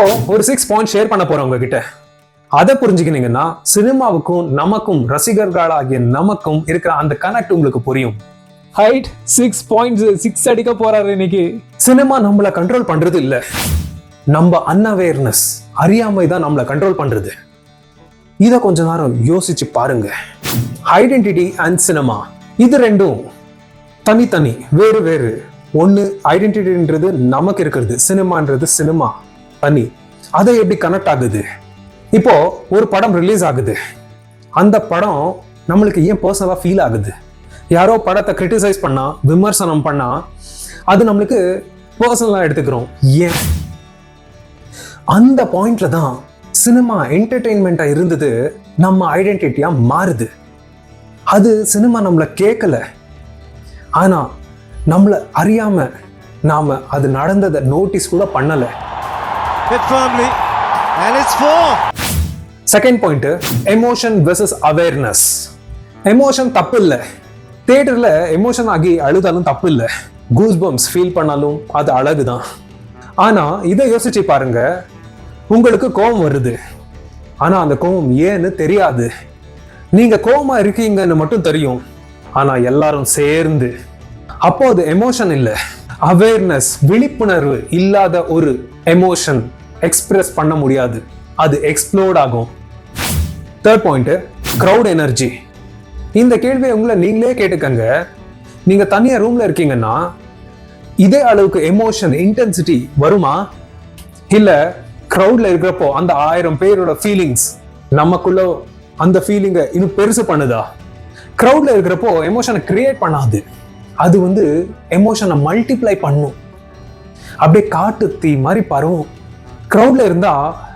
இப்போ ஒரு 6 point share பண்ண போறேன் உங்ககிட்ட. அதை புரிஞ்சுக்கினீங்கன்னா சினிமாவுக்கும் நமக்கும் ரசிகர்களாகிய நமக்கும் இருக்கிற அந்த கனெக்ட் உங்களுக்கு புரியும். ஹைட் 6 பாயிண்ட்ஸ் 6 அடிக்க போறாரு இன்னைக்கு. சினிமா நம்மளை கண்ட்ரோல் பண்றது இல்ல, நம்ம அன்அவேர்னஸ் அறியாமை தான் நம்மளை கண்ட்ரோல் பண்றது. இதை கொஞ்ச நேரம் யோசிச்சு பாருங்க. ஐடென்டிட்டி அண்ட் சினிமா இது ரெண்டும் தனித்தனி வேறு வேறு. ஒன்று ஐடென்டிட்டின்றது நமக்கு இருக்கிறது, சினிமான்றது சினிமா தனி. அதை எப்படி கனெக்ட் ஆகுது? இப்போ ஒரு படம் ரிலீஸ் ஆகுது, அந்த படம் நம்மளுக்கு ஏன் பர்சனலா ஃபீல் ஆகுது? யாரோ படத்தை கிரிட்டிசைஸ் பண்ணா, விமர்சனம் பண்ணா அது நம்மளுக்கு பர்சனலா எடுத்துக்கிறோம். ஏன்? அந்த பாயிண்ட்ல தான் சினிமா என்டர்டெயின்மெண்டா இருந்தது நம்ம ஐடென்டிட்டியா மாறுது. அது சினிமா நம்மளை கேட்கல, ஆனா நம்மளை அறியாம நாம அது நடந்ததை நோட்டீஸ் கூட பண்ணல. Second point, emotion versus awareness. Emotion தப்பு இல்லை, தியேட்டர்ல எமோஷன் ஆகி அழுதாலும் தப்பு இல்லை, கூஸ் பம்ப்ஸ் ஃபீல் பண்ணாலும் அது அழகுதான். ஆனா இதை யோசிச்சு பாருங்க, உங்களுக்கு கோபம் வருது, ஆனா அந்த கோபம் ஏன்னு தெரியாது. நீங்க கோபமா இருக்கீங்கன்னு மட்டும் தெரியும், ஆனா எல்லாரும் சேர்ந்து. அப்போ அது எமோஷன் இல்லை, அவேர்னஸ். விழிப்புணர்வு இல்லாத ஒரு எமோஷன் எக்ஸ்பிரஸ் பண்ண முடியாது, அது எக்ஸ்ப்ளோர்ட் ஆகும். Third point, crowd energy. இந்த கேள்வியை உங்களை நீங்களே கேட்டுக்கங்க. நீங்க தனியா ரூம்ல இருக்கீங்கன்னா இதே அளவுக்கு எமோஷன் இன்டென்சிட்டி வருமா? இல்ல கிரவுட்ல இருக்கிறப்போ அந்த 1000 பேரோட ஃபீலிங்ஸ் நமக்குள்ள அந்த ஃபீலிங்கை இன்னும் பெருசு பண்ணுதா? கிரவுட்ல இருக்கிறப்போ எமோஷனை கிரியேட் பண்ணாது, அது எமோஷனை மல்டிப்ளை பண்ணும், அப்படியே காட்டு தீ மாதிரி பரவும். கிரவுட்ல இருந்தா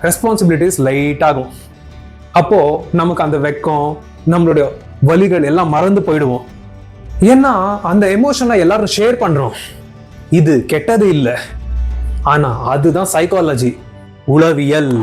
ரெஸ்பான்சிபிலிட்டிஸ் லைட் ஆகும். அப்போ நமக்கு அந்த வெக்கம், நம்மளுடைய வலிகள் எல்லாம் மறந்து போயிடுவோம். ஏன்னா அந்த எமோஷனை எல்லாரும் ஷேர் பண்றோம். இது கெட்டது இல்லை, ஆனா அதுதான் சைக்காலஜி, உளவியல்.